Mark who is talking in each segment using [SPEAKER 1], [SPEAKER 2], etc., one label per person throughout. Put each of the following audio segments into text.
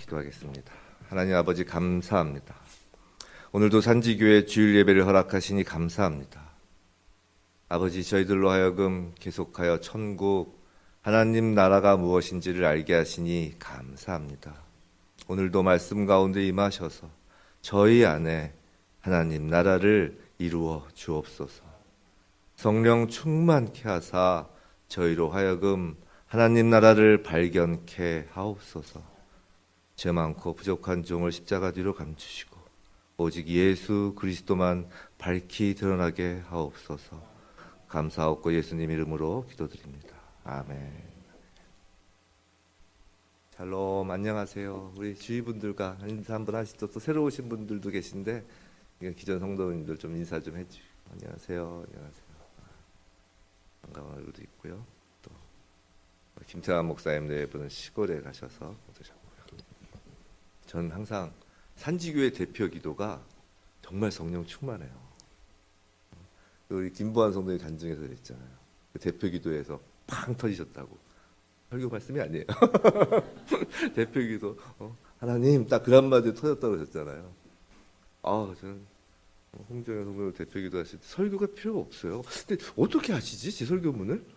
[SPEAKER 1] 기도하겠습니다. 하나님 아버지 감사합니다. 오늘도 산지교회 주일 예배를 허락하시니 감사합니다. 아버지, 저희들로 하여금 계속하여 천국, 하나님 나라가 무엇인지를 알게 하시니 감사합니다. 오늘도 말씀 가운데 임하셔서 저희 안에 하나님 나라를 이루어 주옵소서. 성령 충만케 하사 저희로 하여금 하나님 나라를 발견케 하옵소서. 죄 많고 부족한 종을 십자가 뒤로 감추시고 오직 예수 그리스도만 밝히 드러나게 하옵소서. 감사하옵고 예수님 이름으로 기도드립니다. 아멘. 샬롬, 안녕하세요. 우리 주위분들과 인사 한번 하시죠. 또 새로 오신 분들도 계신데 기존 성도님들 좀 인사 좀 해주시고. 안녕하세요. 안녕하세요. 반가운 얼굴도 있고요. 또 김태환 목사님 네 분은 시골에 가셔서 오셨고요. 저는 항상 산지교회 대표 기도가 정말 성령 충만해요. 우리 김보환 성도님 간증에서 그랬잖아요. 그 대표 기도에서 팡 터지셨다고. 설교 말씀이 아니에요. 대표 기도 하나님 딱 그 한마디에 터졌다고 그러셨잖아요. 저는 홍정현 성도님 대표 기도 하실 때 설교가 필요가 없어요. 근데 어떻게 하시지? 제 설교문을?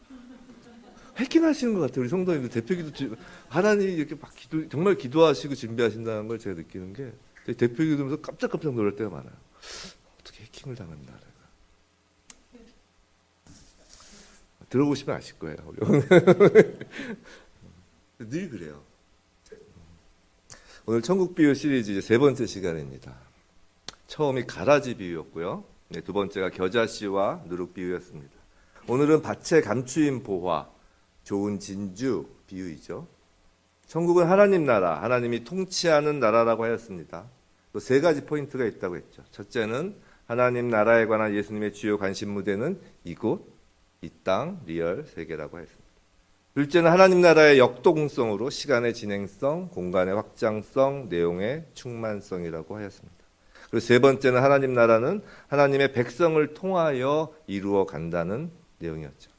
[SPEAKER 1] 해킹하시는 것 같아요. 우리 성도님들 대표 기도 하나님 이렇게 막 정말 기도하시고 준비하신다는 걸 제가 느끼는 게 대표 기도면서 깜짝깜짝 놀랄 때가 많아요. 어떻게 해킹을 당했나. 들어보시면 아실 거예요. 늘 그래요. 오늘 천국 비유 시리즈 이제 세 번째 시간입니다. 처음이 가라지 비유였고요. 두 번째가 겨자씨와 누룩 비유였습니다. 오늘은 밭의 감추인 보화, 좋은 진주 비유이죠. 천국은 하나님 나라, 하나님이 통치하는 나라라고 하였습니다. 또 세 가지 포인트가 있다고 했죠. 첫째는 하나님 나라에 관한 예수님의 주요 관심 무대는 이곳, 이 땅, 리얼 세계라고 했습니다. 둘째는 하나님 나라의 역동성으로 시간의 진행성, 공간의 확장성, 내용의 충만성이라고 하였습니다. 그리고 세 번째는 하나님 나라는 하나님의 백성을 통하여 이루어 간다는 내용이었죠.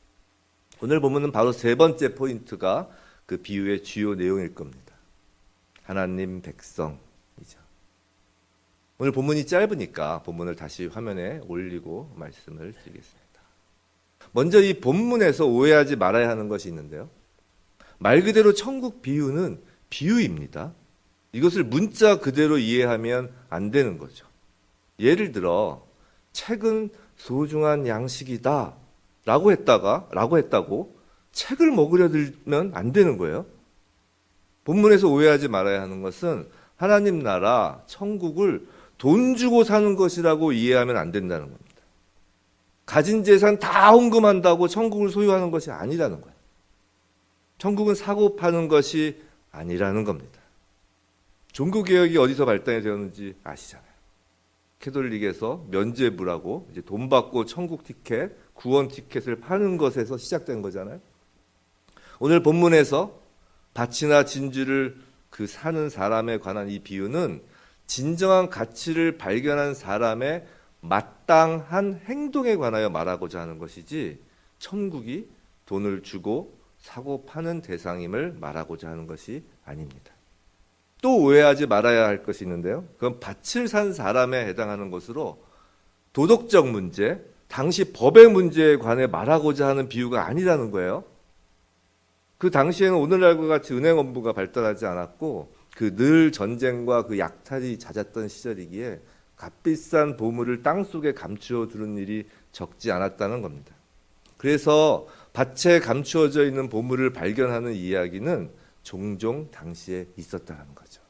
[SPEAKER 1] 오늘 본문은 바로 세 번째 포인트가 그 비유의 주요 내용일 겁니다. 하나님 백성이죠. 오늘 본문이 짧으니까 본문을 다시 화면에 올리고 말씀을 드리겠습니다. 먼저 이 본문에서 오해하지 말아야 하는 것이 있는데요. 말 그대로 천국 비유는 비유입니다. 이것을 문자 그대로 이해하면 안 되는 거죠. 예를 들어 책은 소중한 양식이다 라고 했다고 책을 먹으려 들면 안 되는 거예요. 본문에서 오해하지 말아야 하는 것은 하나님 나라, 천국을 돈 주고 사는 것이라고 이해하면 안 된다는 겁니다. 가진 재산 다 헌금한다고 천국을 소유하는 것이 아니라는 거예요. 천국은 사고 파는 것이 아니라는 겁니다. 종교개혁이 어디서 발단이 되었는지 아시잖아요. 캐톨릭에서 면죄부라고 이제 돈 받고 천국 티켓, 구원 티켓을 파는 것에서 시작된 거잖아요. 오늘 본문에서 밭이나 진주를 사는 사람에 관한 이 비유는 진정한 가치를 발견한 사람의 마땅한 행동에 관하여 말하고자 하는 것이지 천국이 돈을 주고 사고 파는 대상임을 말하고자 하는 것이 아닙니다. 또 오해하지 말아야 할 것이 있는데요. 그건 밭을 산 사람에 해당하는 것으로 도덕적 문제, 당시 법의 문제에 관해 말하고자 하는 비유가 아니라는 거예요. 그 당시에는 오늘날과 같이 은행원부가 발달하지 않았고 늘 전쟁과 약탈이 잦았던 시절이기에 값비싼 보물을 땅속에 감추어 두는 일이 적지 않았다는 겁니다. 그래서 밭에 감추어져 있는 보물을 발견하는 이야기는 종종 당시에 있었다는 거죠.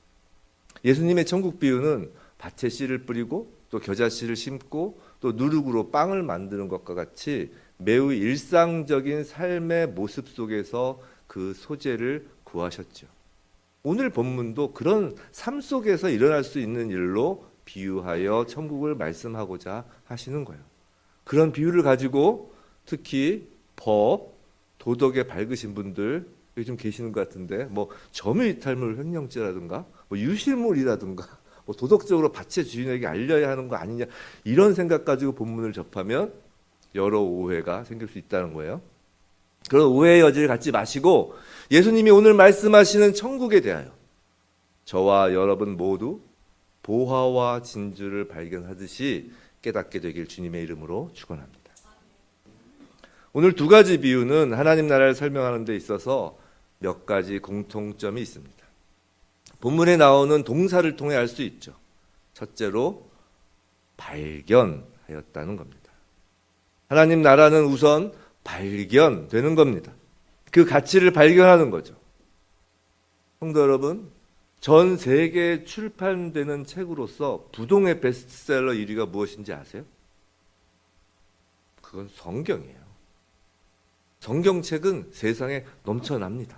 [SPEAKER 1] 예수님의 천국 비유는 밭에 씨를 뿌리고 또 겨자씨를 심고 또 누룩으로 빵을 만드는 것과 같이 매우 일상적인 삶의 모습 속에서 그 소재를 구하셨죠. 오늘 본문도 그런 삶 속에서 일어날 수 있는 일로 비유하여 천국을 말씀하고자 하시는 거예요. 그런 비유를 가지고 특히 법, 도덕에 밝으신 분들 여기 좀 계시는 것 같은데 점유이탈물 횡령죄라든가 유실물이라든가 도덕적으로 밭의 주인에게 알려야 하는 거 아니냐 이런 생각 가지고 본문을 접하면 여러 오해가 생길 수 있다는 거예요. 그런 오해의 여지를 갖지 마시고 예수님이 오늘 말씀하시는 천국에 대하여 저와 여러분 모두 보화와 진주를 발견하듯이 깨닫게 되길 주님의 이름으로 축원합니다. 오늘 두 가지 비유는 하나님 나라를 설명하는 데 있어서 몇 가지 공통점이 있습니다. 본문에 나오는 동사를 통해 알 수 있죠. 첫째로 발견하였다는 겁니다. 하나님 나라는 우선 발견되는 겁니다. 그 가치를 발견하는 거죠. 성도 여러분, 전 세계에 출판되는 책으로서 부동의 베스트셀러 1위가 무엇인지 아세요? 그건 성경이에요. 성경책은 세상에 넘쳐납니다.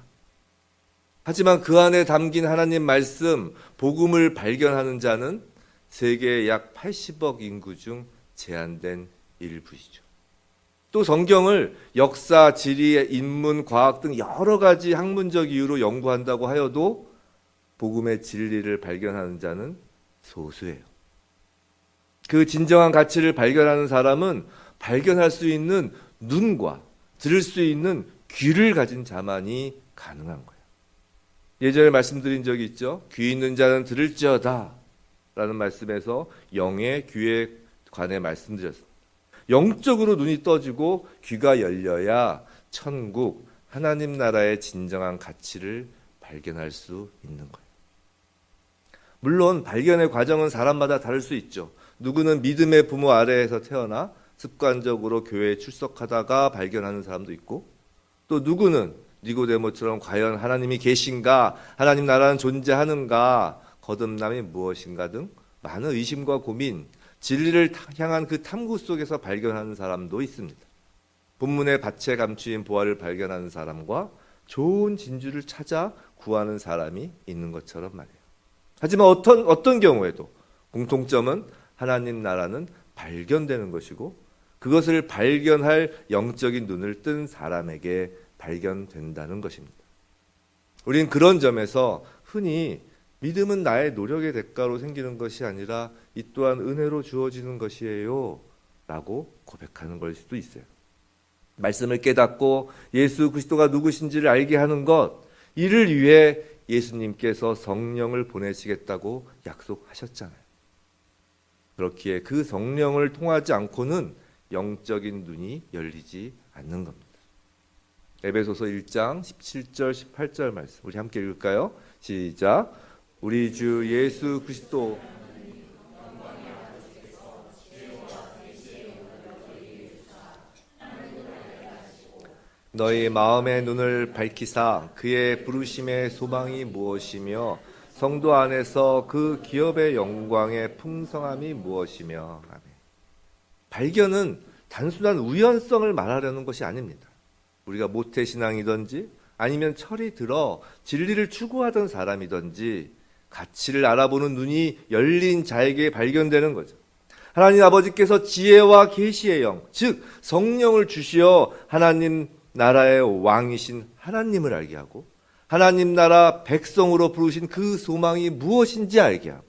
[SPEAKER 1] 하지만 그 안에 담긴 하나님 말씀, 복음을 발견하는 자는 세계 약 80억 인구 중 제한된 일부이죠. 또 성경을 역사, 지리, 인문, 과학 등 여러 가지 학문적 이유로 연구한다고 하여도 복음의 진리를 발견하는 자는 소수예요. 그 진정한 가치를 발견하는 사람은 발견할 수 있는 눈과 들을 수 있는 귀를 가진 자만이 가능한 거예요. 예전에 말씀드린 적이 있죠. 귀 있는 자는 들을지어다 라는 말씀에서 영의 귀에 관해 말씀드렸습니다. 영적으로 눈이 떠지고 귀가 열려야 천국, 하나님 나라의 진정한 가치를 발견할 수 있는 거예요. 물론 발견의 과정은 사람마다 다를 수 있죠. 누구는 믿음의 부모 아래에서 태어나 습관적으로 교회에 출석하다가 발견하는 사람도 있고, 또 누구는 니고데모처럼 과연 하나님이 계신가, 하나님 나라는 존재하는가, 거듭남이 무엇인가 등 많은 의심과 고민, 진리를 향한 그 탐구 속에서 발견하는 사람도 있습니다. 본문의 밭에 감추인 보화를 발견하는 사람과 좋은 진주를 찾아 구하는 사람이 있는 것처럼 말이에요. 하지만 어떤 경우에도 공통점은 하나님 나라는 발견되는 것이고, 그것을 발견할 영적인 눈을 뜬 사람에게 발견된다는 것입니다. 우린 그런 점에서 흔히 믿음은 나의 노력의 대가로 생기는 것이 아니라 이 또한 은혜로 주어지는 것이에요 라고 고백하는 걸 수도 있어요. 말씀을 깨닫고 예수 그리스도가 누구신지를 알게 하는 것, 이를 위해 예수님께서 성령을 보내시겠다고 약속하셨잖아요. 그렇기에 그 성령을 통하지 않고는 영적인 눈이 열리지 않는 겁니다. 에베소서 1장 17절 18절 말씀 우리 함께 읽을까요? 시작. 우리 주 예수 그리스도 너희 마음의 눈을 밝히사 그의 부르심의 소망이 무엇이며 성도 안에서 그 기업의 영광의 풍성함이 무엇이며. 아멘. 발견은 단순한 우연성을 말하려는 것이 아닙니다. 우리가 모태신앙이든지 아니면 철이 들어 진리를 추구하던 사람이든지 가치를 알아보는 눈이 열린 자에게 발견되는 거죠. 하나님 아버지께서 지혜와 계시의 영, 즉 성령을 주시어 하나님 나라의 왕이신 하나님을 알게 하고, 하나님 나라 백성으로 부르신 그 소망이 무엇인지 알게 하고,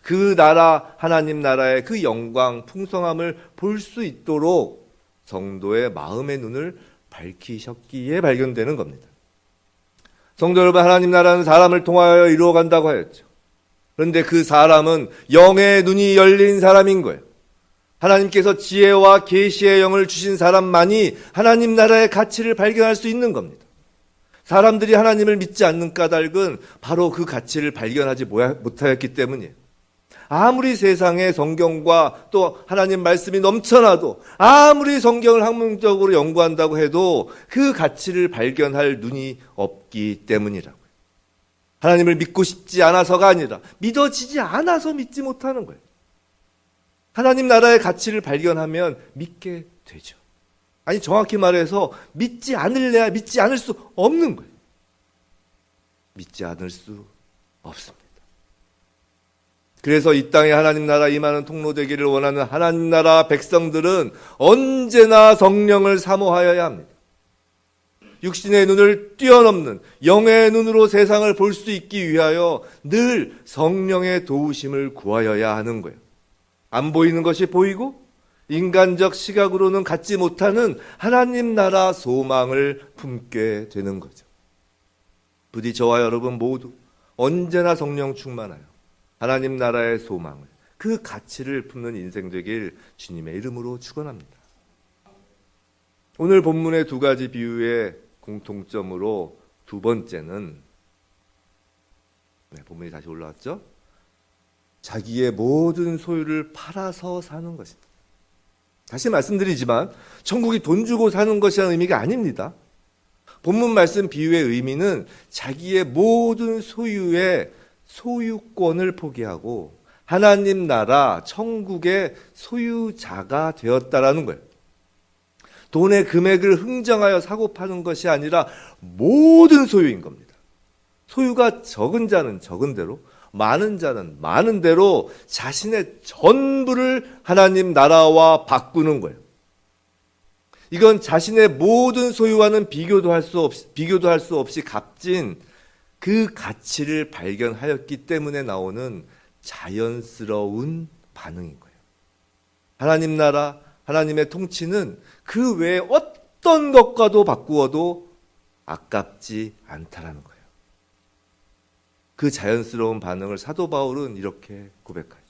[SPEAKER 1] 그 나라 하나님 나라의 그 영광 풍성함을 볼 수 있도록 성도의 마음의 눈을 밝히셨기에 발견되는 겁니다. 성도 여러분, 하나님 나라는 사람을 통하여 이루어간다고 하였죠. 그런데 그 사람은 영의 눈이 열린 사람인 거예요. 하나님께서 지혜와 계시의 영을 주신 사람만이 하나님 나라의 가치를 발견할 수 있는 겁니다. 사람들이 하나님을 믿지 않는 까닭은 바로 그 가치를 발견하지 못하였기 때문이에요. 아무리 세상에 성경과 또 하나님 말씀이 넘쳐나도, 아무리 성경을 학문적으로 연구한다고 해도 그 가치를 발견할 눈이 없기 때문이라고요. 하나님을 믿고 싶지 않아서가 아니라 믿어지지 않아서 믿지 못하는 거예요. 하나님 나라의 가치를 발견하면 믿게 되죠. 아니, 정확히 말해서 믿지 않을래야 믿지 않을 수 없는 거예요. 믿지 않을 수 없습니다. 그래서 이 땅에 하나님 나라 임하는 통로 되기를 원하는 하나님 나라 백성들은 언제나 성령을 사모하여야 합니다. 육신의 눈을 뛰어넘는 영의 눈으로 세상을 볼 수 있기 위하여 늘 성령의 도우심을 구하여야 하는 거예요. 안 보이는 것이 보이고 인간적 시각으로는 갖지 못하는 하나님 나라 소망을 품게 되는 거죠. 부디 저와 여러분 모두 언제나 성령 충만하여 하나님 나라의 소망을, 그 가치를 품는 인생 되길 주님의 이름으로 축원합니다. 오늘 본문의 두 가지 비유의 공통점으로 두 번째는, 본문이 다시 올라왔죠? 자기의 모든 소유를 팔아서 사는 것입니다. 다시 말씀드리지만 천국이 돈 주고 사는 것이라는 의미가 아닙니다. 본문 말씀 비유의 의미는 자기의 모든 소유의 소유권을 포기하고 하나님 나라 천국의 소유자가 되었다라는 거예요. 돈의 금액을 흥정하여 사고 파는 것이 아니라 모든 소유인 겁니다. 소유가 적은 자는 적은 대로, 많은 자는 많은 대로 자신의 전부를 하나님 나라와 바꾸는 거예요. 이건 자신의 모든 소유와는 비교도 할 수 없이 값진 그 가치를 발견하였기 때문에 나오는 자연스러운 반응인 거예요. 하나님 나라, 하나님의 통치는 그 외에 어떤 것과도 바꾸어도 아깝지 않다라는 거예요. 그 자연스러운 반응을 사도 바울은 이렇게 고백하죠.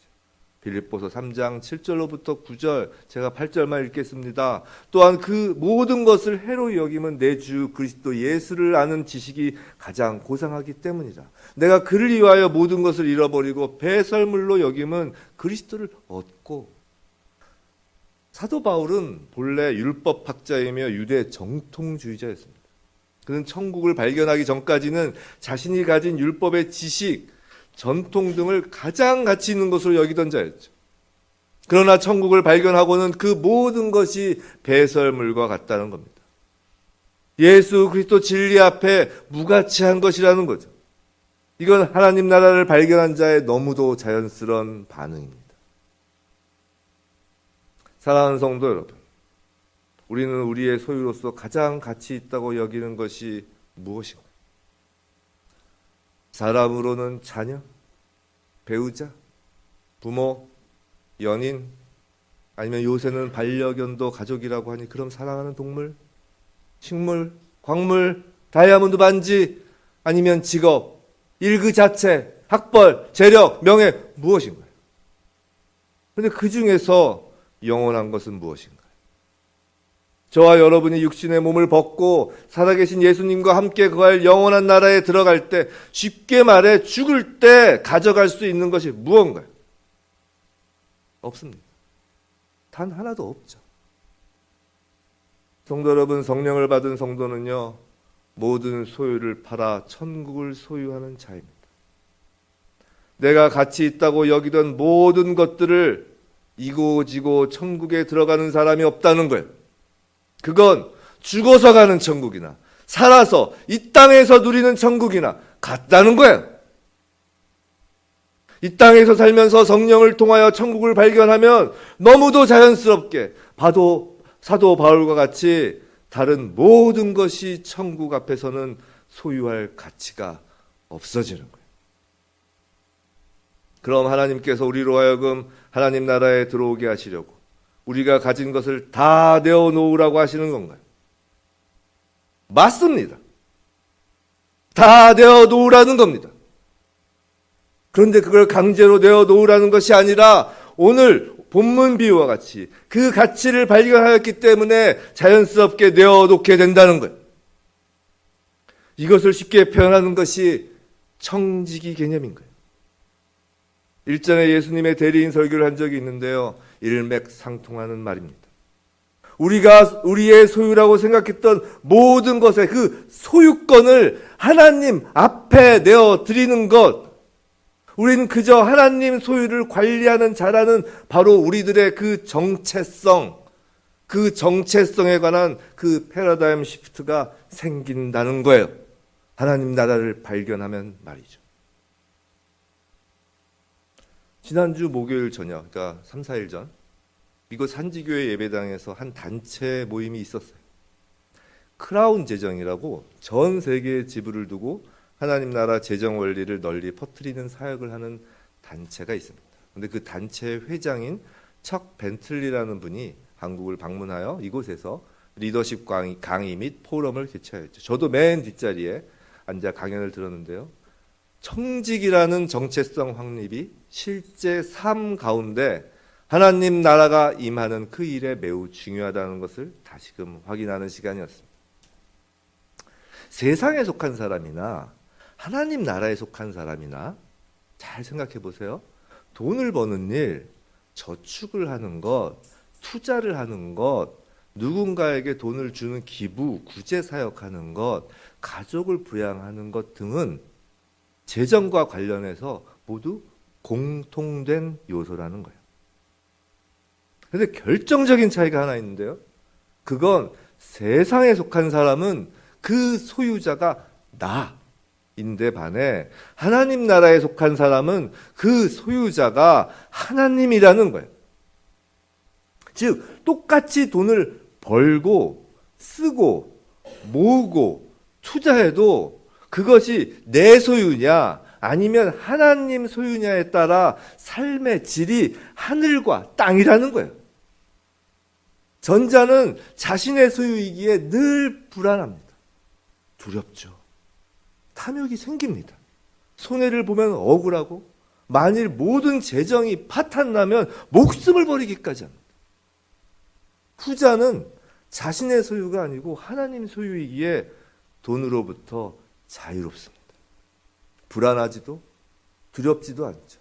[SPEAKER 1] 빌립보서 3장 7절로부터 9절, 제가 8절만 읽겠습니다. 또한 그 모든 것을 해로 여김은 내 주 그리스도 예수를 아는 지식이 가장 고상하기 때문이다. 내가 그를 위하여 모든 것을 잃어버리고 배설물로 여김은 그리스도를 얻고. 사도 바울은 본래 율법학자이며 유대 정통주의자였습니다. 그는 천국을 발견하기 전까지는 자신이 가진 율법의 지식, 전통 등을 가장 가치 있는 것으로 여기던 자였죠. 그러나 천국을 발견하고는 그 모든 것이 배설물과 같다는 겁니다. 예수 그리스도 진리 앞에 무가치한 것이라는 거죠. 이건 하나님 나라를 발견한 자의 너무도 자연스러운 반응입니다. 사랑하는 성도 여러분, 우리는 우리의 소유로서 가장 가치 있다고 여기는 것이 무엇인가요? 사람으로는 자녀, 배우자, 부모, 연인, 아니면 요새는 반려견도 가족이라고 하니 그럼 사랑하는 동물, 식물, 광물, 다이아몬드 반지, 아니면 직업, 일 그 자체, 학벌, 재력, 명예, 무엇인가요? 그런데 그 중에서 영원한 것은 무엇인가요? 저와 여러분이 육신의 몸을 벗고 살아계신 예수님과 함께 거할 영원한 나라에 들어갈 때, 쉽게 말해 죽을 때 가져갈 수 있는 것이 무언가요? 없습니다. 단 하나도 없죠. 성도 여러분, 성령을 받은 성도는요, 모든 소유를 팔아 천국을 소유하는 자입니다. 내가 가치 있다고 여기던 모든 것들을 이고지고 천국에 들어가는 사람이 없다는 거예요. 그건 죽어서 가는 천국이나 살아서 이 땅에서 누리는 천국이나 같다는 거예요. 이 땅에서 살면서 성령을 통하여 천국을 발견하면 너무도 자연스럽게 사도 바울과 같이 다른 모든 것이 천국 앞에서는 소유할 가치가 없어지는 거예요. 그럼 하나님께서 우리로 하여금 하나님 나라에 들어오게 하시려고 우리가 가진 것을 다 내어놓으라고 하시는 건가요? 맞습니다. 다 내어놓으라는 겁니다. 그런데 그걸 강제로 내어놓으라는 것이 아니라 오늘 본문 비유와 같이 그 가치를 발견하였기 때문에 자연스럽게 내어놓게 된다는 거예요. 이것을 쉽게 표현하는 것이 청지기 개념인 거예요. 일전에 예수님의 대리인 설교를 한 적이 있는데요. 일맥상통하는 말입니다. 우리가 우리의 소유라고 생각했던 모든 것의 그 소유권을 하나님 앞에 내어드리는 것, 우리는 그저 하나님 소유를 관리하는 자라는 바로 우리들의 그 정체성에 관한 그 패러다임 시프트가 생긴다는 거예요. 하나님 나라를 발견하면 말이죠. 지난주 목요일 저녁, 그러니까 3, 4일 전 미국 산지교회 예배당에서 한 단체 모임이 있었어요. 크라운 재정이라고 전 세계에 지부를 두고 하나님 나라 재정 원리를 널리 퍼뜨리는 사역을 하는 단체가 있습니다. 그런데 그 단체 회장인 척 벤틀리라는 분이 한국을 방문하여 이곳에서 리더십 강의 및 포럼을 개최하였죠. 저도 맨 뒷자리에 앉아 강연을 들었는데요. 청직이라는 정체성 확립이 실제 삶 가운데 하나님 나라가 임하는 그 일에 매우 중요하다는 것을 다시금 확인하는 시간이었습니다. 세상에 속한 사람이나 하나님 나라에 속한 사람이나 잘 생각해 보세요. 돈을 버는 일, 저축을 하는 것, 투자를 하는 것, 누군가에게 돈을 주는 기부, 구제 사역하는 것, 가족을 부양하는 것 등은 재정과 관련해서 모두 공통된 요소라는 거예요. 그런데 결정적인 차이가 하나 있는데요. 그건 세상에 속한 사람은 그 소유자가 나인데 반해 하나님 나라에 속한 사람은 그 소유자가 하나님이라는 거예요. 즉 똑같이 돈을 벌고 쓰고 모으고 투자해도 그것이 내 소유냐 아니면 하나님 소유냐에 따라 삶의 질이 하늘과 땅이라는 거예요. 전자는 자신의 소유이기에 늘 불안합니다. 두렵죠. 탐욕이 생깁니다. 손해를 보면 억울하고 만일 모든 재정이 파탄나면 목숨을 버리기까지 합니다. 후자는 자신의 소유가 아니고 하나님 소유이기에 돈으로부터 자유롭습니다. 불안하지도 두렵지도 않죠.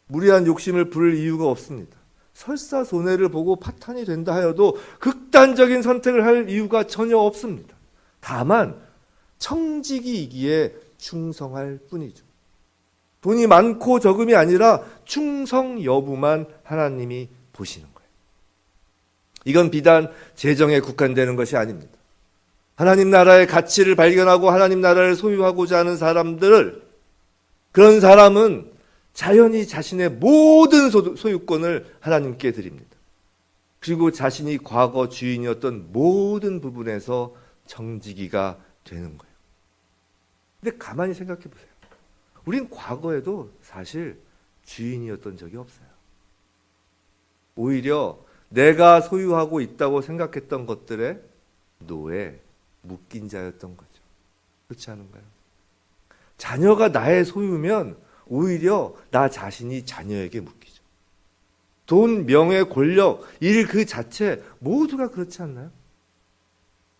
[SPEAKER 1] 무리한 욕심을 부릴 이유가 없습니다. 설사 손해를 보고 파탄이 된다 하여도 극단적인 선택을 할 이유가 전혀 없습니다. 다만 청지기이기에 충성할 뿐이죠. 돈이 많고 적음이 아니라 충성 여부만 하나님이 보시는 거예요. 이건 비단 재정에 국한되는 것이 아닙니다. 하나님 나라의 가치를 발견하고 하나님 나라를 소유하고자 하는 사람들을, 그런 사람은 자연히 자신의 모든 소유권을 하나님께 드립니다. 그리고 자신이 과거 주인이었던 모든 부분에서 청지기가 되는 거예요. 근데 가만히 생각해 보세요. 우린 과거에도 사실 주인이었던 적이 없어요. 오히려 내가 소유하고 있다고 생각했던 것들의 노예, 묶인 자였던 거죠. 그렇지 않은가요? 자녀가 나의 소유면 오히려 나 자신이 자녀에게 묶이죠. 돈, 명예, 권력, 일 그 자체 모두가 그렇지 않나요?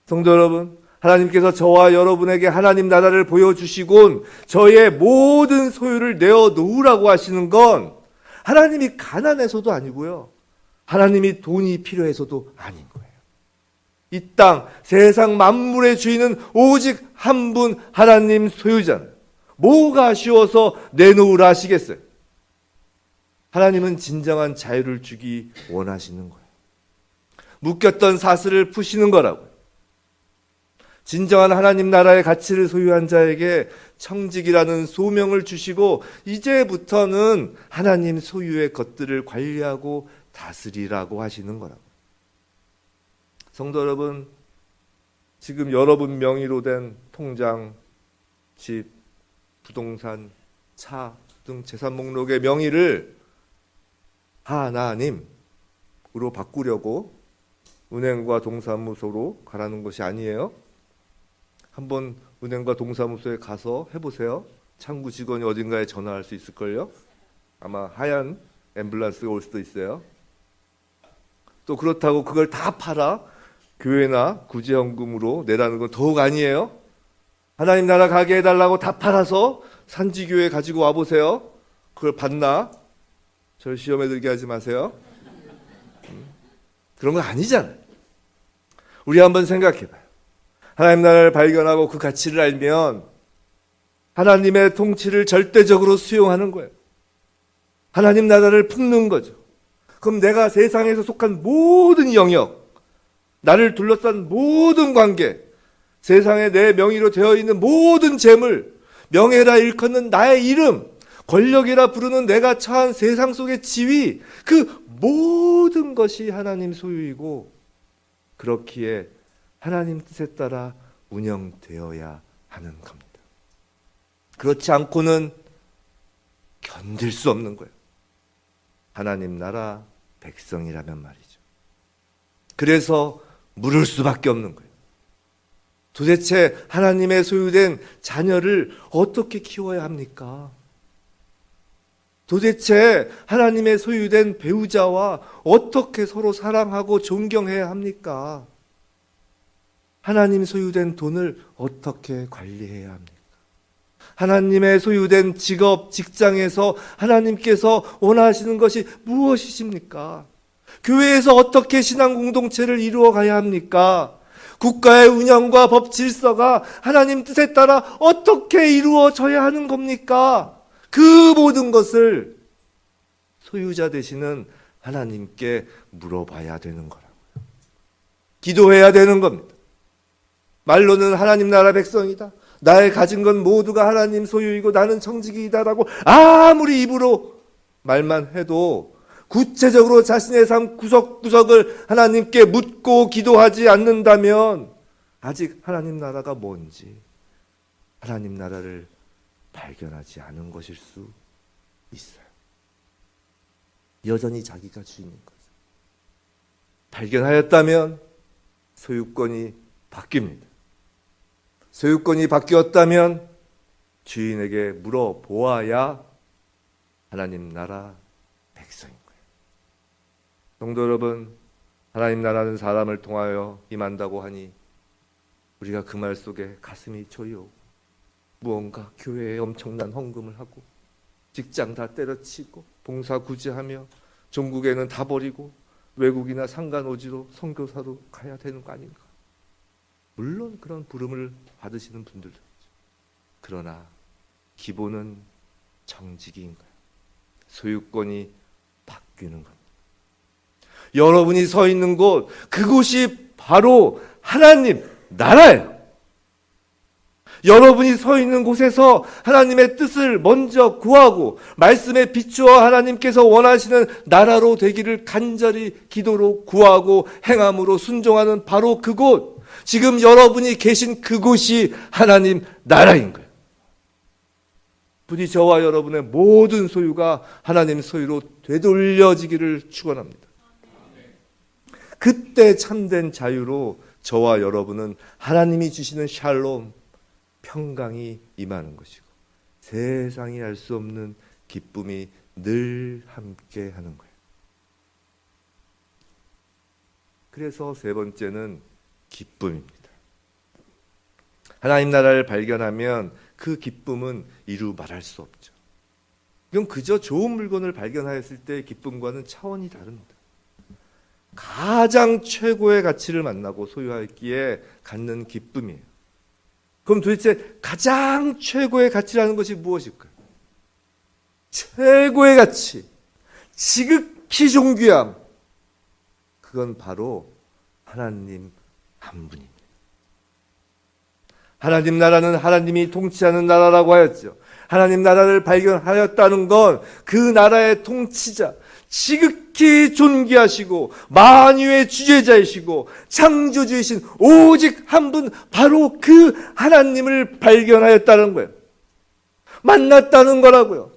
[SPEAKER 1] 성도 여러분, 하나님께서 저와 여러분에게 하나님 나라를 보여주시곤 저의 모든 소유를 내어놓으라고 하시는 건 하나님이 가난해서도 아니고요. 하나님이 돈이 필요해서도 아닌 거예요. 이 땅, 세상 만물의 주인은 오직 한 분 하나님 소유자는 뭐가 아쉬워서 내놓으라 하시겠어요? 하나님은 진정한 자유를 주기 원하시는 거예요. 묶였던 사슬을 푸시는 거라고요. 진정한 하나님 나라의 가치를 소유한 자에게 청직이라는 소명을 주시고 이제부터는 하나님 소유의 것들을 관리하고 다스리라고 하시는 거라고. 성도 여러분, 지금 여러분 명의로 된 통장, 집, 부동산, 차 등 재산 목록의 명의를 하나님으로 바꾸려고 은행과 동사무소로 가라는 것이 아니에요. 한번 은행과 동사무소에 가서 해보세요. 창구 직원이 어딘가에 전화할 수 있을걸요. 아마 하얀 앰뷸런스가 올 수도 있어요. 또 그렇다고 그걸 다 팔아 교회나 구제헌금으로 내라는 건 더욱 아니에요. 하나님 나라 가게 해달라고 다 팔아서 산지교회 가지고 와보세요. 그걸 받나? 절 시험에 들게 하지 마세요. 그런 건 아니잖아요. 우리 한번 생각해봐요. 하나님 나라를 발견하고 그 가치를 알면 하나님의 통치를 절대적으로 수용하는 거예요. 하나님 나라를 품는 거죠. 그럼 내가 세상에서 속한 모든 영역, 나를 둘러싼 모든 관계, 세상에 내 명의로 되어 있는 모든 재물, 명예라 일컫는 나의 이름, 권력이라 부르는 내가 처한 세상 속의 지위, 그 모든 것이 하나님 소유이고 그렇기에 하나님 뜻에 따라 운영되어야 하는 겁니다. 그렇지 않고는 견딜 수 없는 거예요. 하나님 나라 백성이라면 말이죠. 그래서 물을 수밖에 없는 거예요. 도대체 하나님의 소유된 자녀를 어떻게 키워야 합니까? 도대체 하나님의 소유된 배우자와 어떻게 서로 사랑하고 존경해야 합니까? 하나님 소유된 돈을 어떻게 관리해야 합니까? 하나님의 소유된 직업, 직장에서 하나님께서 원하시는 것이 무엇이십니까? 교회에서 어떻게 신앙 공동체를 이루어 가야 합니까? 국가의 운영과 법 질서가 하나님 뜻에 따라 어떻게 이루어져야 하는 겁니까? 그 모든 것을 소유자 되시는 하나님께 물어봐야 되는 거라고요. 기도해야 되는 겁니다. 말로는 하나님 나라 백성이다. 나의 가진 건 모두가 하나님 소유이고 나는 청지기이다라고 아무리 입으로 말만 해도 구체적으로 자신의 삶 구석구석을 하나님께 묻고 기도하지 않는다면 아직 하나님 나라가 뭔지, 하나님 나라를 발견하지 않은 것일 수 있어요. 여전히 자기가 주인인 거죠. 발견하였다면 소유권이 바뀝니다. 소유권이 바뀌었다면 주인에게 물어보아야 하나님 나라 백성인 거예요. 성도 여러분, 하나님 나라는 사람을 통하여 임한다고 하니 우리가 그 말 속에 가슴이 저리오고 무언가 교회에 엄청난 헌금을 하고 직장 다 때려치고 봉사 구제하며 종국에는 다 버리고 외국이나 상간오지로 선교사로 가야 되는 거 아닌가? 물론 그런 부름을 받으시는 분들도 있죠. 그러나 기본은 정직인 거예요. 소유권이 바뀌는 겁니다. 여러분이 서 있는 곳, 그곳이 바로 하나님 나라예요. 여러분이 서 있는 곳에서 하나님의 뜻을 먼저 구하고 말씀에 비추어 하나님께서 원하시는 나라로 되기를 간절히 기도로 구하고 행함으로 순종하는 바로 그곳, 지금 여러분이 계신 그곳이 하나님 나라인 거예요. 부디 저와 여러분의 모든 소유가 하나님 소유로 되돌려지기를 축원합니다. 그때 참된 자유로 저와 여러분은 하나님이 주시는 샬롬, 평강이 임하는 것이고 세상이 알 수 없는 기쁨이 늘 함께 하는 거예요. 그래서 세 번째는 기쁨입니다. 하나님 나라를 발견하면 그 기쁨은 이루 말할 수 없죠. 이건 그저 좋은 물건을 발견하였을 때의 기쁨과는 차원이 다릅니다. 가장 최고의 가치를 만나고 소유하였기에 갖는 기쁨이에요. 그럼 도대체 가장 최고의 가치라는 것이 무엇일까요? 최고의 가치, 지극히 존귀함, 그건 바로 하나님 한 분입니다. 하나님 나라는 하나님이 통치하는 나라라고 하였죠. 하나님 나라를 발견하였다는 건 그 나라의 통치자, 지극히 존귀하시고 만유의 주제자이시고 창조주이신 오직 한 분, 바로 그 하나님을 발견하였다는 거예요. 만났다는 거라고요.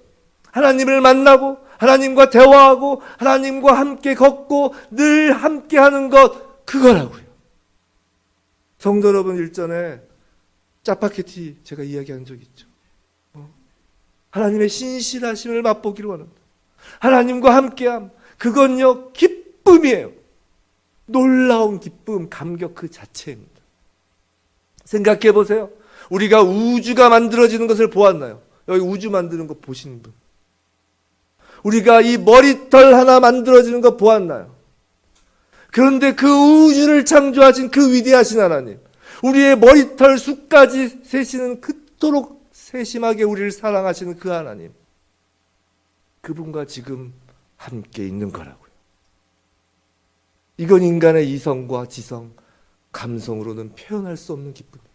[SPEAKER 1] 하나님을 만나고 하나님과 대화하고 하나님과 함께 걷고 늘 함께 하는 것, 그거라고요. 성도 여러분, 일전에 짜파게티 제가 이야기한 적 있죠. 하나님의 신실하심을 맛보기를 원합니다. 하나님과 함께함, 그건요 기쁨이에요. 놀라운 기쁨, 감격 그 자체입니다. 생각해 보세요. 우리가 우주가 만들어지는 것을 보았나요? 여기 우주 만드는 거 보시는 분. 우리가 이 머리털 하나 만들어지는 거 보았나요? 그런데 그 우주를 창조하신 그 위대하신 하나님, 우리의 머리털 숱까지 세시는 그토록 세심하게 우리를 사랑하시는 그 하나님, 그분과 지금 함께 있는 거라고요. 이건 인간의 이성과 지성, 감성으로는 표현할 수 없는 기쁨이에요.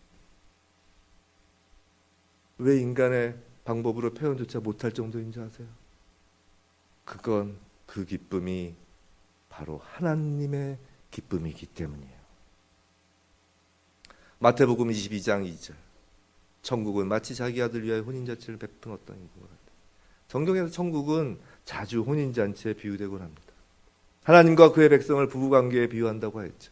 [SPEAKER 1] 왜 인간의 방법으로 표현조차 못할 정도인지 아세요? 그건 그 기쁨이 바로 하나님의 기쁨이기 때문이에요. 마태복음 22장 2절, 천국은 마치 자기 아들 위하여 혼인잔치를 베푼 어떤 이것 같아요. 성경에서 천국은 자주 혼인잔치에 비유되곤 합니다. 하나님과 그의 백성을 부부관계에 비유한다고 했죠.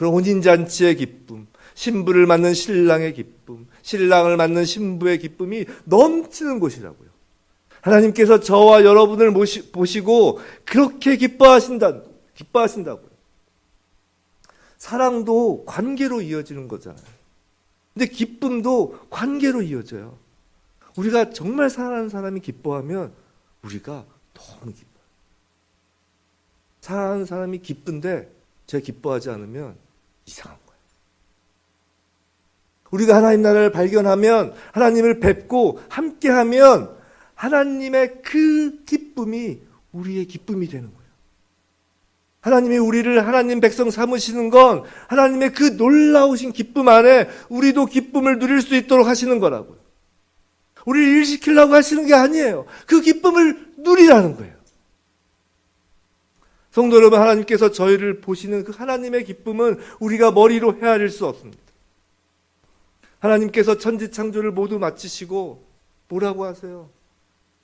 [SPEAKER 1] 그런 혼인잔치의 기쁨, 신부를 맞는 신랑의 기쁨, 신랑을 맞는 신부의 기쁨이 넘치는 곳이라고요. 하나님께서 저와 여러분을 보시고 그렇게 기뻐하신다고요. 사랑도 관계로 이어지는 거잖아요. 근데 기쁨도 관계로 이어져요. 우리가 정말 사랑하는 사람이 기뻐하면 우리가 너무 기뻐요. 사랑하는 사람이 기쁜데 제가 기뻐하지 않으면 이상한 거예요. 우리가 하나님 나라를 발견하면, 하나님을 뵙고 함께하면 하나님의 그 기쁨이 우리의 기쁨이 되는 거예요. 하나님이 우리를 하나님 백성 삼으시는 건 하나님의 그 놀라우신 기쁨 안에 우리도 기쁨을 누릴 수 있도록 하시는 거라고요. 우리를 일시키려고 하시는 게 아니에요. 그 기쁨을 누리라는 거예요. 성도 여러분, 하나님께서 저희를 보시는 그 하나님의 기쁨은 우리가 머리로 헤아릴 수 없습니다. 하나님께서 천지창조를 모두 마치시고 뭐라고 하세요?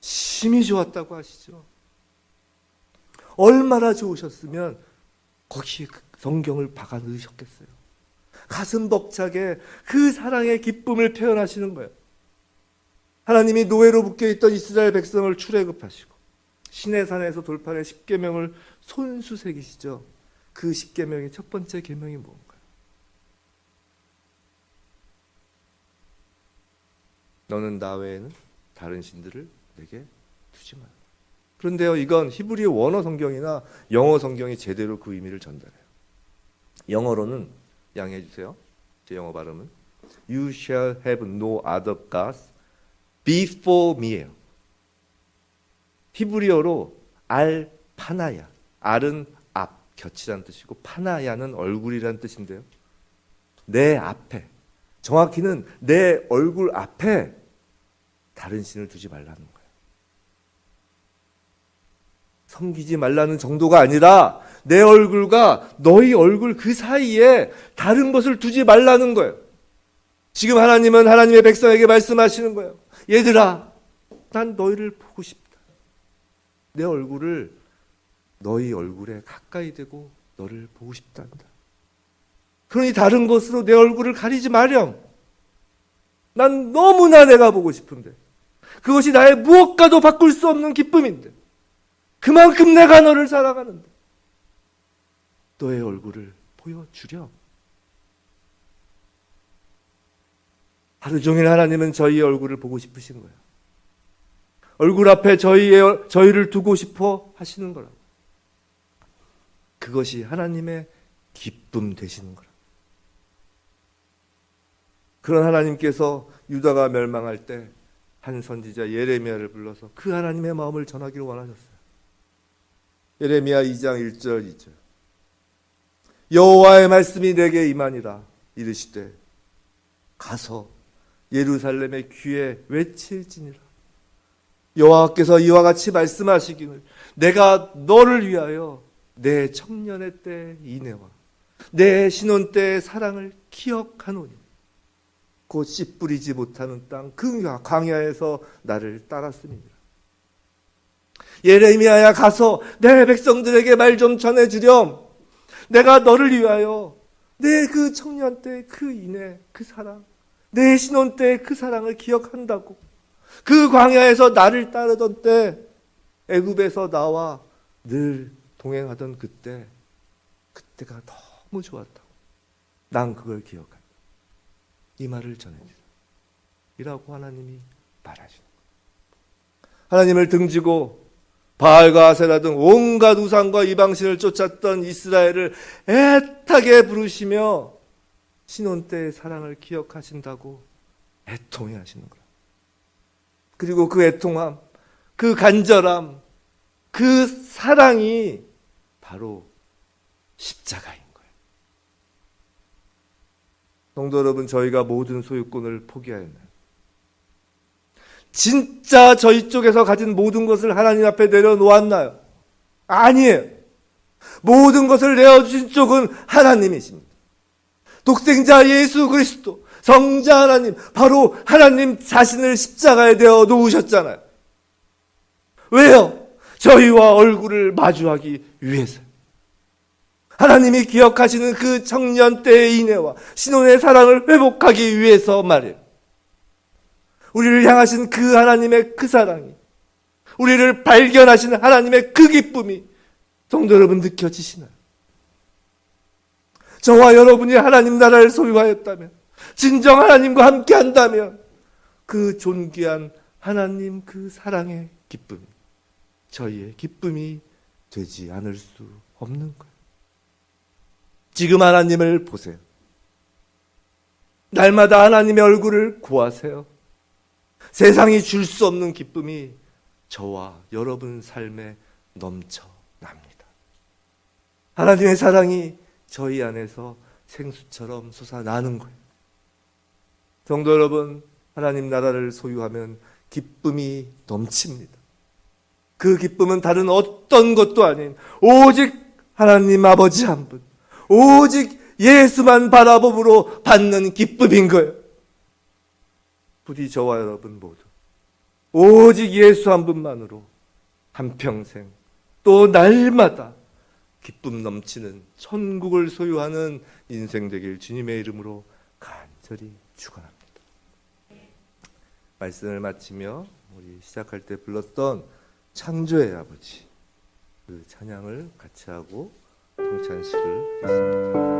[SPEAKER 1] 심히 좋았다고 하시죠. 얼마나 좋으셨으면 거기에 그 성경을 박아 넣으셨겠어요. 가슴 벅차게 그 사랑의 기쁨을 표현하시는 거예요. 하나님이 노예로 묶여있던 이스라엘 백성을 출애굽하시고 시내산에서 돌판에 십계명을 손수 새기시죠. 그 십계명의 첫 번째 계명이 뭔가요? 너는 나 외에는 다른 신들을 내게 두지 마라. 그런데요, 이건 히브리어 원어 성경이나 영어 성경이 제대로 그 의미를 전달해요. 영어로는 양해해 주세요. 제 영어 발음은 You shall have no other gods before me예요. 히브리어로 알 파나야, 알은 앞, 곁이라는 뜻이고 파나야는 얼굴이라는 뜻인데요. 내 앞에, 정확히는 내 얼굴 앞에 다른 신을 두지 말라는 거예요. 섬기지 말라는 정도가 아니라 내 얼굴과 너희 얼굴 그 사이에 다른 것을 두지 말라는 거예요. 지금 하나님은 하나님의 백성에게 말씀하시는 거예요. 얘들아, 난 너희를 보고 싶다. 내 얼굴을 너희 얼굴에 가까이 대고 너를 보고 싶단다. 그러니 다른 것으로 내 얼굴을 가리지 마렴. 난 너무나 내가 보고 싶은데 그것이 나의 무엇과도 바꿀 수 없는 기쁨인데 그만큼 내가 너를 사랑하는데 너의 얼굴을 보여주렴. 하루 종일 하나님은 저희의 얼굴을 보고 싶으신 거예요. 얼굴 앞에 저희를 두고 싶어 하시는 거라고. 그것이 하나님의 기쁨 되시는 거라고. 그런 하나님께서 유다가 멸망할 때 한 선지자 예레미야를 불러서 그 하나님의 마음을 전하기를 원하셨어요. 예레미야 2장 1절 2절 여호와의 말씀이 내게 임하니라 이르시되 가서 예루살렘의 귀에 외칠지니라. 여호와께서 이와 같이 말씀하시기를 내가 너를 위하여 내 청년의 때 인애와 내 신혼 때의 사랑을 기억하노니 곧 씨 뿌리지 못하는 땅 그 광야에서 나를 따랐습니다. 예레미야야 가서 내 백성들에게 말 좀 전해주렴. 내가 너를 위하여 내 그 청년 때 그 인애 그 사랑 내 신혼 때 그 사랑을 기억한다고. 그 광야에서 나를 따르던 때 애굽에서 나와 늘 동행하던 그때가 너무 좋았다고. 난 그걸 기억한다. 이 말을 전해주라 이라고 하나님이 말하시는 거예요. 하나님을 등지고 바알과 아세라 등 온갖 우상과 이방신을 쫓았던 이스라엘을 애타게 부르시며 신혼 때의 사랑을 기억하신다고 애통해 하시는 거예요. 그리고 그 애통함, 그 간절함, 그 사랑이 바로 십자가인 거예요. 성도 여러분, 저희가 모든 소유권을 포기하였나요? 진짜 저희 쪽에서 가진 모든 것을 하나님 앞에 내려놓았나요? 아니에요. 모든 것을 내어주신 쪽은 하나님이십니다. 독생자 예수 그리스도, 성자 하나님, 바로 하나님 자신을 십자가에 내어 놓으셨잖아요. 왜요? 저희와 얼굴을 마주하기 위해서요. 하나님이 기억하시는 그 청년 때의 인애와 신혼의 사랑을 회복하기 위해서 말이에요. 우리를 향하신 그 하나님의 그 사랑이, 우리를 발견하신 하나님의 그 기쁨이 성도 여러분 느껴지시나요? 저와 여러분이 하나님 나라를 소유하였다면, 진정 하나님과 함께 한다면 그 존귀한 하나님 그 사랑의 기쁨이 저희의 기쁨이 되지 않을 수 없는 거예요. 지금 하나님을 보세요. 날마다 하나님의 얼굴을 구하세요. 세상이 줄 수 없는 기쁨이 저와 여러분 삶에 넘쳐납니다. 하나님의 사랑이 저희 안에서 생수처럼 솟아나는 거예요. 성도 여러분, 하나님 나라를 소유하면 기쁨이 넘칩니다. 그 기쁨은 다른 어떤 것도 아닌 오직 하나님 아버지 한 분, 오직 예수만 바라봄으로 받는 기쁨인 거예요. 부디 저와 여러분 모두 오직 예수 한 분만으로 한평생 또 날마다 기쁨 넘치는 천국을 소유하는 인생 되길 주님의 이름으로 간절히 축원합니다. 말씀을 마치며 우리 시작할 때 불렀던 창조의 아버지, 그 찬양을 같이 하고 동찬식을 했습니다.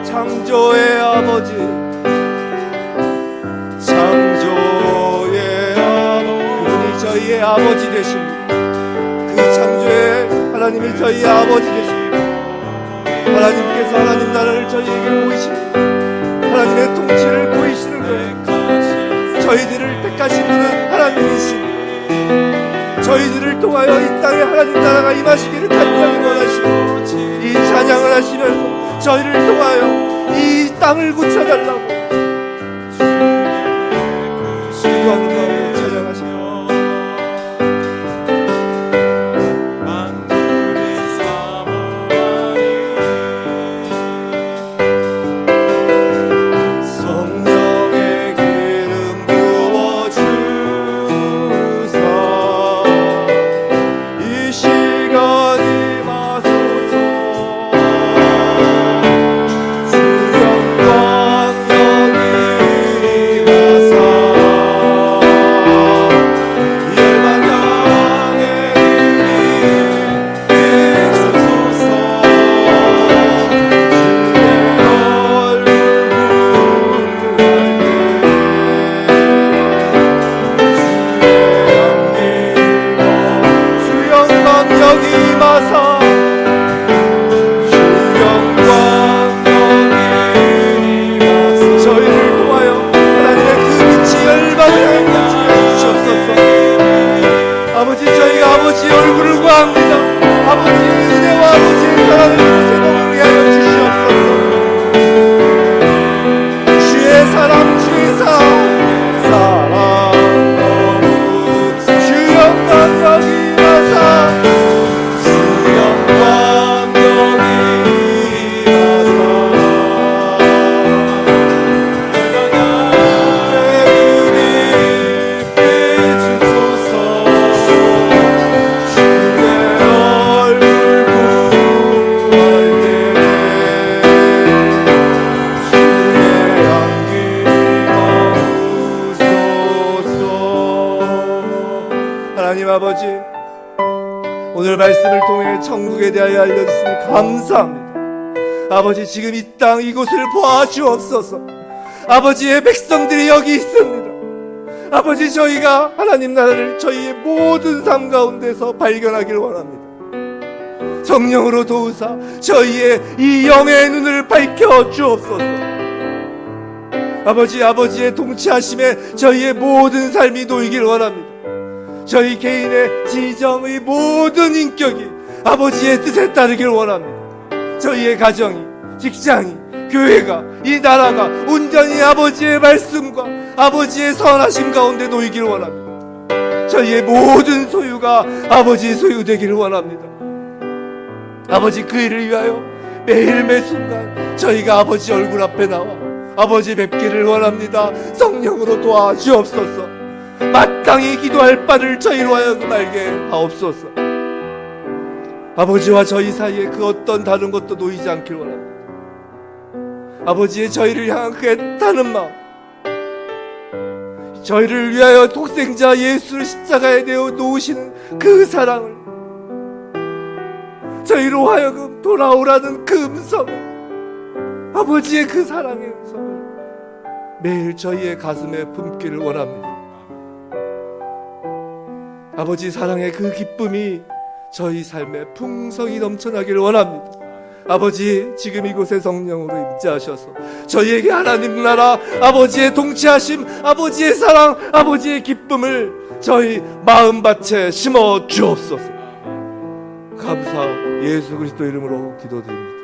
[SPEAKER 1] 창조의 아버지, 그분이 저희의 아버지 되십니다. 그 창조의 하나님이 저희의 아버지 되십니다. 하나님께서 하나님 나라를 저희에게 보이십니다. 하나님의 통치를 보이시는 거예요. 저희들을 택하신 분은 하나님이십니다. 저희들을 통하여 이 땅에 하나님 나라가 임하시기를 간절히 원하시고 이 찬양을 하시면서 저희를 통하여 이 땅을 고쳐달라고 기도하는 가운데 찬양하시며 성령의 기름 부어주사 이 시간 임하소서 주 영광 여기 아버지, 오늘 말씀을 통해 천국에 대하여 알려주시니 감사합니다. 아버지, 지금 이 땅 이곳을 보아주옵소서. 아버지의 백성들이 여기 있습니다. 아버지, 저희가 하나님 나라를 저희의 모든 삶 가운데서 발견하길 원합니다. 성령으로 도우사 저희의 이 영의 눈을 밝혀 주옵소서. 아버지, 아버지의 통치하심에 저희의 모든 삶이 놓이길 원합니다. 저희 개인의 지정의 모든 인격이 아버지의 뜻에 따르길 원합니다. 저희의 가정이, 직장이, 교회가, 이 나라가 온전히 아버지의 말씀과 아버지의 선하심 가운데 놓이길 원합니다. 저희의 모든 소유가 아버지의 소유되기를 원합니다. 아버지, 그 일을 위하여 매일 매 순간 저희가 아버지 얼굴 앞에 나와 아버지 뵙기를 원합니다. 성령으로 도와주옵소서. 마땅히 기도할 바를 저희로 하여금 알게 하옵소서. 아버지와 저희 사이에 그 어떤 다른 것도 놓이지 않길 원합니다. 아버지의 저희를 향한 그 애타는 마음, 저희를 위하여 독생자 예수를 십자가에 내어 놓으시는 그 사랑을, 저희로 하여금 돌아오라는 그 음성을, 아버지의 그 사랑의 음성을 매일 저희의 가슴에 품기를 원합니다. 아버지, 사랑의 그 기쁨이 저희 삶에 풍성히 넘쳐나기를 원합니다. 아버지, 지금 이곳에 성령으로 임재하셔서 저희에게 하나님 나라 아버지의 통치하심, 아버지의 사랑, 아버지의 기쁨을 저희 마음밭에 심어 주옵소서. 감사하고 예수 그리스도 이름으로 기도드립니다.